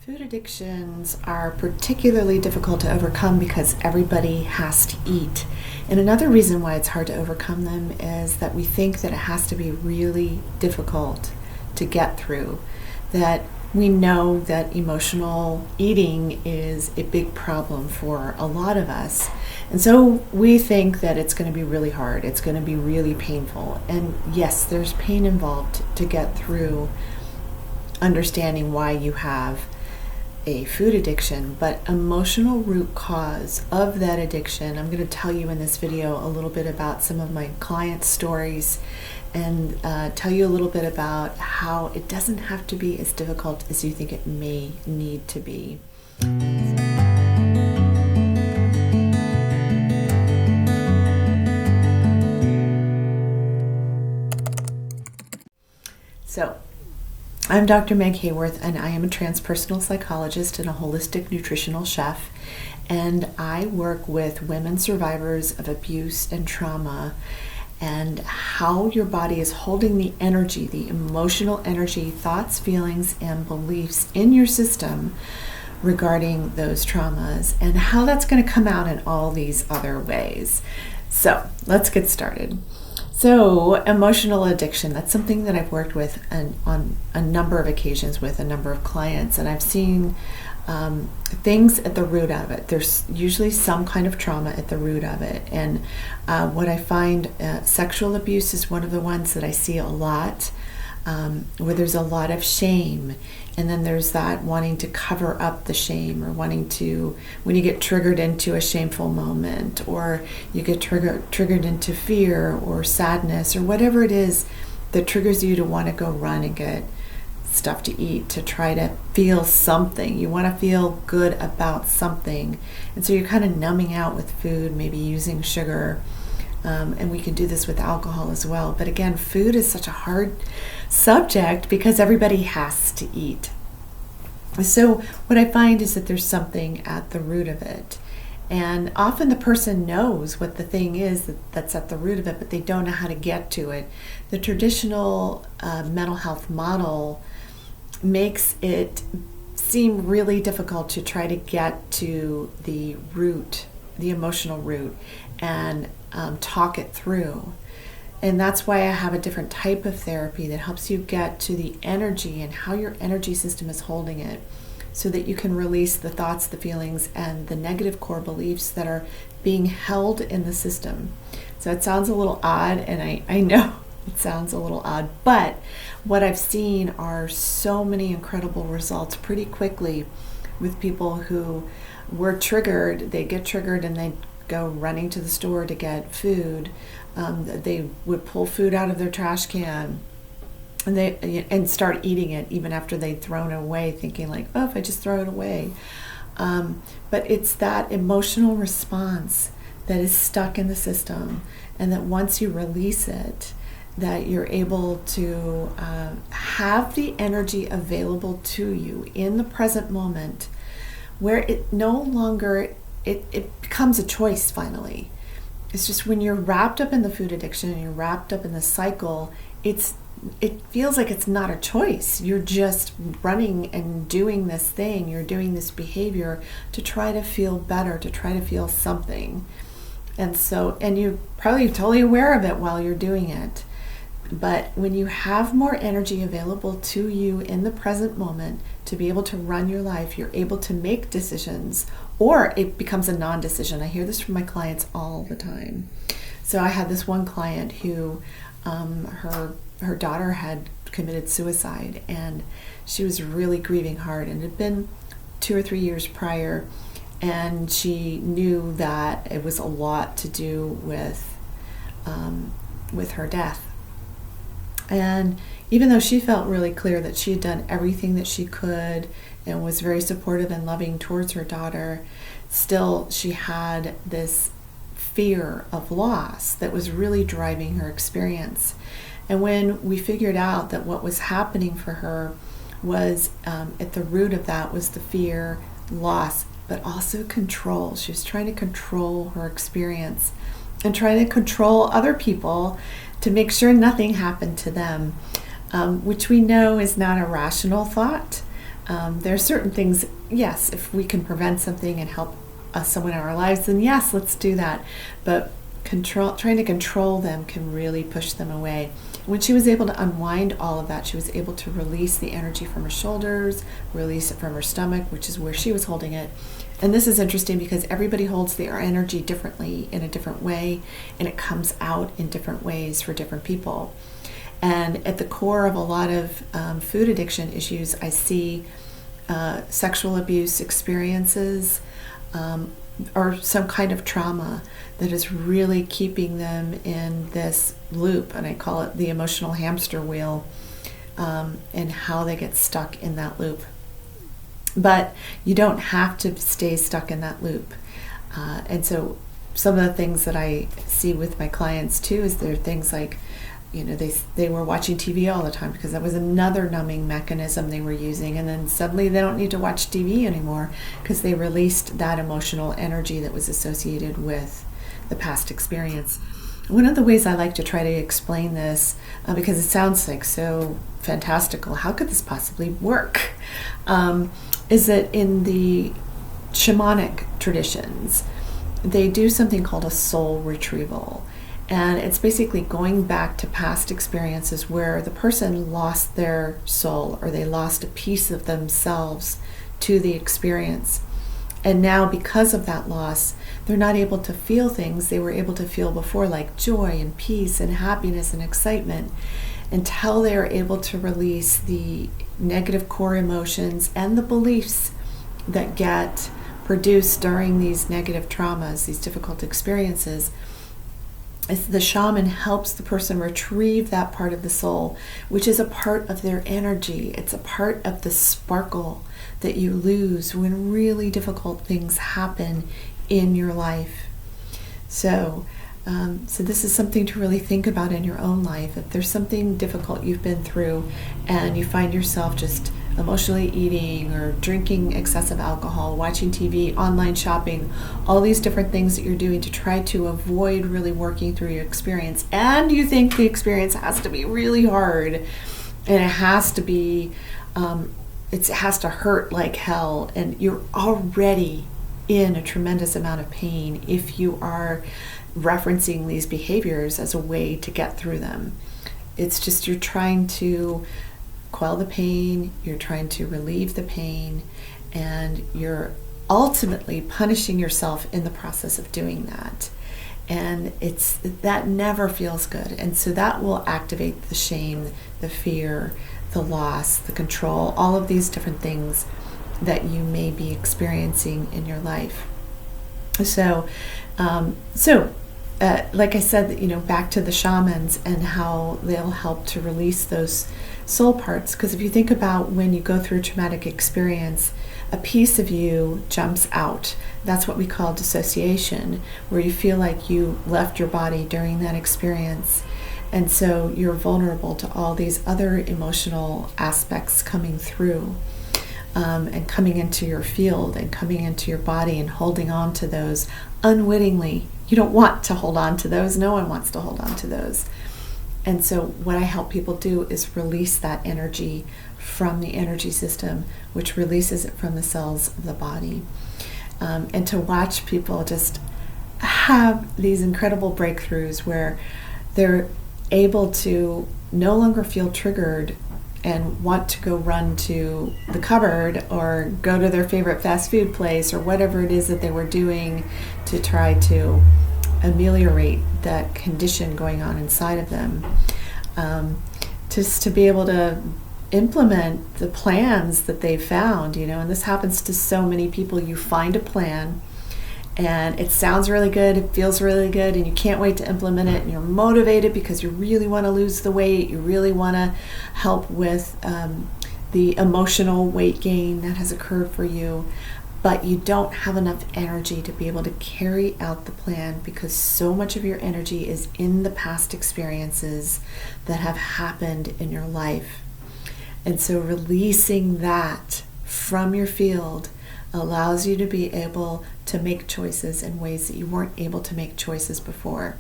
Food addictions are particularly difficult to overcome because everybody has to eat. And another reason why it's hard to overcome them is that we think that it has to be really difficult to get through. That we know that emotional eating is a big problem for a lot of us. And so we think that it's going to be really hard. It's going to be really painful. And yes, there's pain involved to get through understanding why you have a food addiction, but emotional root cause of that addiction, I'm going to tell you in this video a little bit about some of my client stories and tell you a little bit about how it doesn't have to be as difficult as you think it may need to be. So, I'm Dr. Meg Haworth, and I am a transpersonal psychologist and a holistic nutritional chef, and I work with women survivors of abuse and trauma and how your body is holding the energy, the emotional energy, thoughts, feelings, and beliefs in your system regarding those traumas and how that's going to come out in all these other ways. So, let's get started. So, emotional addiction, that's something that I've worked with on a number of occasions with a number of clients, and I've seen things at the root of it. There's usually some kind of trauma at the root of it, and what I find, sexual abuse is one of the ones that I see a lot, where there's a lot of shame, and then there's that wanting to cover up the shame, or wanting to, when you get triggered into a shameful moment, or you get triggered into fear or sadness, or whatever it is that triggers you to want to go run and get stuff to eat, to try to feel something. You want to feel good about something, and so you're kind of numbing out with food, maybe using sugar. And we can do this with alcohol as well. But again, food is such a hard subject because everybody has to eat. So what I find is that there's something at the root of it. And often the person knows what the thing is that's at the root of it, but they don't know how to get to it. The traditional mental health model makes it seem really difficult to try to get to the root, the emotional root, and talk it through. And that's why I have a different type of therapy that helps you get to the energy and how your energy system is holding it, so that you can release the thoughts, the feelings, and the negative core beliefs that are being held in the system. So it sounds a little odd, and I know it sounds a little odd, but what I've seen are so many incredible results pretty quickly with people who were triggered. They get triggered and they go running to the store to get food. They would pull food out of their trash can and start eating it even after they'd thrown it away, thinking like, oh, if I just throw it away. But it's that emotional response that is stuck in the system, and that once you release it, that you're able to have the energy available to you in the present moment, where it no longer it becomes a choice finally. It's just when you're wrapped up in the food addiction and you're wrapped up in the cycle, it feels like it's not a choice. You're just running and doing this thing, you're doing this behavior to try to feel better, to try to feel something. And you're probably totally aware of it while you're doing it. But when you have more energy available to you in the present moment to be able to run your life, you're able to make decisions, or it becomes a non-decision. I hear this from my clients all the time. So I had this one client who her daughter had committed suicide, and she was really grieving hard, and it had been 2 or 3 years prior, and she knew that it was a lot to do with her death. And even though she felt really clear that she had done everything that she could and was very supportive and loving towards her daughter, still she had this fear of loss that was really driving her experience. And when we figured out that what was happening for her was at the root of that was the fear, loss, but also control. She was trying to control her experience and trying to control other people to make sure nothing happened to them, which we know is not a rational thought. There are certain things, yes, if we can prevent something and help someone in our lives, then yes, let's do that. But trying to control them can really push them away. When she was able to unwind all of that, she was able to release the energy from her shoulders, release it from her stomach, which is where she was holding it. And this is interesting because everybody holds their energy differently in a different way, and it comes out in different ways for different people. And at the core of a lot of food addiction issues, I see sexual abuse experiences or some kind of trauma that is really keeping them in this loop, and I call it the emotional hamster wheel, and how they get stuck in that loop. But you don't have to stay stuck in that loop. And so some of the things that I see with my clients too is there are things like, they were watching TV all the time because that was another numbing mechanism they were using, and then suddenly they don't need to watch TV anymore because they released that emotional energy that was associated with the past experience. One of the ways I like to try to explain this, because it sounds like so fantastical, how could this possibly work, is that in the shamanic traditions, they do something called a soul retrieval. And it's basically going back to past experiences where the person lost their soul or they lost a piece of themselves to the experience. And now because of that loss, they're not able to feel things they were able to feel before, like joy and peace and happiness and excitement, until they are able to release the negative core emotions and the beliefs that get produced during these negative traumas, these difficult experiences. The shaman helps the person retrieve that part of the soul, which is a part of their energy. It's a part of the sparkle that you lose when really difficult things happen in your life. So this is something to really think about in your own life. If there's something difficult you've been through and you find yourself just emotionally eating or drinking excessive alcohol, watching TV, online shopping, all these different things that you're doing to try to avoid really working through your experience, and you think the experience has to be really hard and it has to be it has to hurt like hell, and you're already in a tremendous amount of pain if you are referencing these behaviors as a way to get through them. It's just you're trying to quell the pain, you're trying to relieve the pain, and you're ultimately punishing yourself in the process of doing that. And that never feels good. And so that will activate the shame, the fear, the loss, the control, all of these different things that you may be experiencing in your life. So like I said, back to the shamans and how they'll help to release those soul parts. Because if you think about when you go through a traumatic experience, a piece of you jumps out. That's what we call dissociation, where you feel like you left your body during that experience. And so you're vulnerable to all these other emotional aspects coming through. And coming into your field and coming into your body and holding on to those unwittingly. You don't want to hold on to those. No one wants to hold on to those. And so what I help people do is release that energy from the energy system, which releases it from the cells of the body. And to watch people just have these incredible breakthroughs where they're able to no longer feel triggered and want to go run to the cupboard or go to their favorite fast food place or whatever it is that they were doing to try to ameliorate that condition going on inside of them. Just to be able to implement the plans that they've found, and this happens to so many people. You find a plan and it sounds really good, it feels really good, and you can't wait to implement it, and you're motivated because you really want to lose the weight, you really want to help with the emotional weight gain that has occurred for you, but you don't have enough energy to be able to carry out the plan because so much of your energy is in the past experiences that have happened in your life. And so releasing that from your field allows you to be able to make choices in ways that you weren't able to make choices before.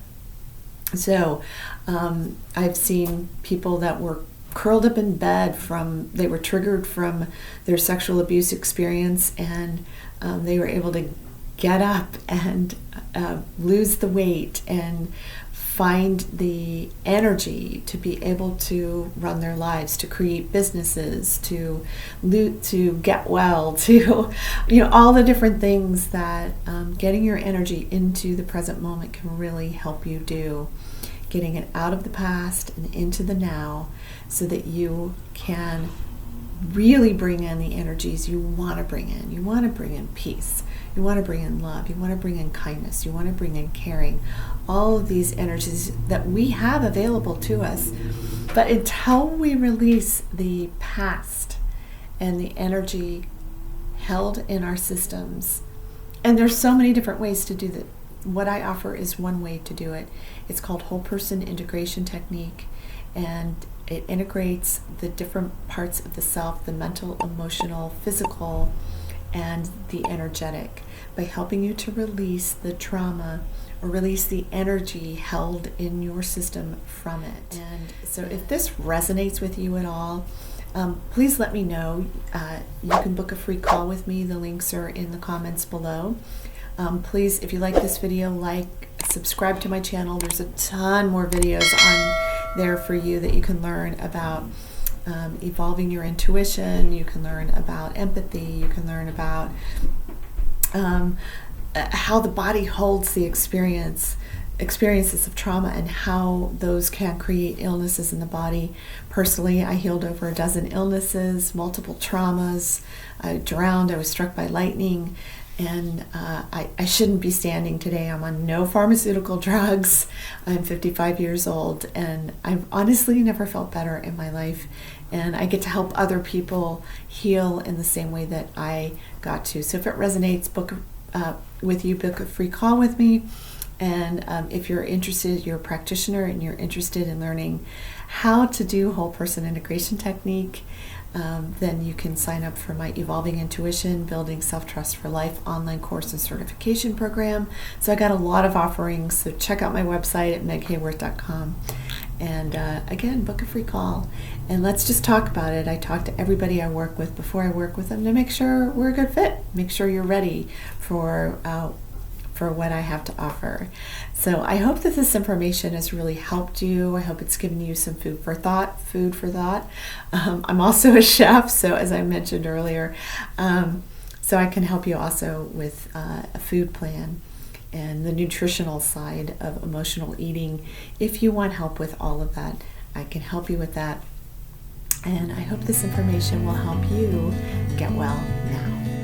So I've seen people that were curled up in bed they were triggered from their sexual abuse experience, and they were able to get up and lose the weight and find the energy to be able to run their lives, to create businesses, to get well, to all the different things that getting your energy into the present moment can really help you do. Getting it out of the past and into the now so that you can really bring in the energies you want to bring in. You want to bring in peace. You want to bring in love. You want to bring in kindness. You want to bring in caring. All of these energies that we have available to us. But until we release the past and the energy held in our systems, and there's so many different ways to do that. What I offer is one way to do it. It's called Whole Person Integration Technique, and it integrates the different parts of the self, the mental, emotional, physical, and the energetic, by helping you to release the trauma or release the energy held in your system from it. And so if this resonates with you at all, please let me know. You can book a free call with me. The links are in the comments below. Please, if you like this video, subscribe to my channel. There's a ton more videos on there for you that you can learn about evolving your intuition. You can learn about empathy. You can learn about how the body holds the experiences of trauma and how those can create illnesses in the body. Personally, I healed over a dozen illnesses, multiple traumas. I drowned. I was struck by lightning. And I shouldn't be standing today. I'm on no pharmaceutical drugs. I'm 55 years old, and I've honestly never felt better in my life. And I get to help other people heal in the same way that I got to. So if it resonates, book a free call with me. And if you're interested, you're a practitioner and you're interested in learning how to do whole person integration technique, then you can sign up for my Evolving Intuition, Building Self-Trust for Life online course and certification program. So I got a lot of offerings, so check out my website at meghaworth.com. And again, book a free call. And let's just talk about it. I talk to everybody I work with before I work with them to make sure we're a good fit. Make sure you're ready for what I have to offer. So I hope that this information has really helped you. I hope it's given you some food for thought. I'm also a chef, so as I mentioned earlier, so I can help you also with a food plan and the nutritional side of emotional eating. If you want help with all of that, I can help you with that. And I hope this information will help you get well now.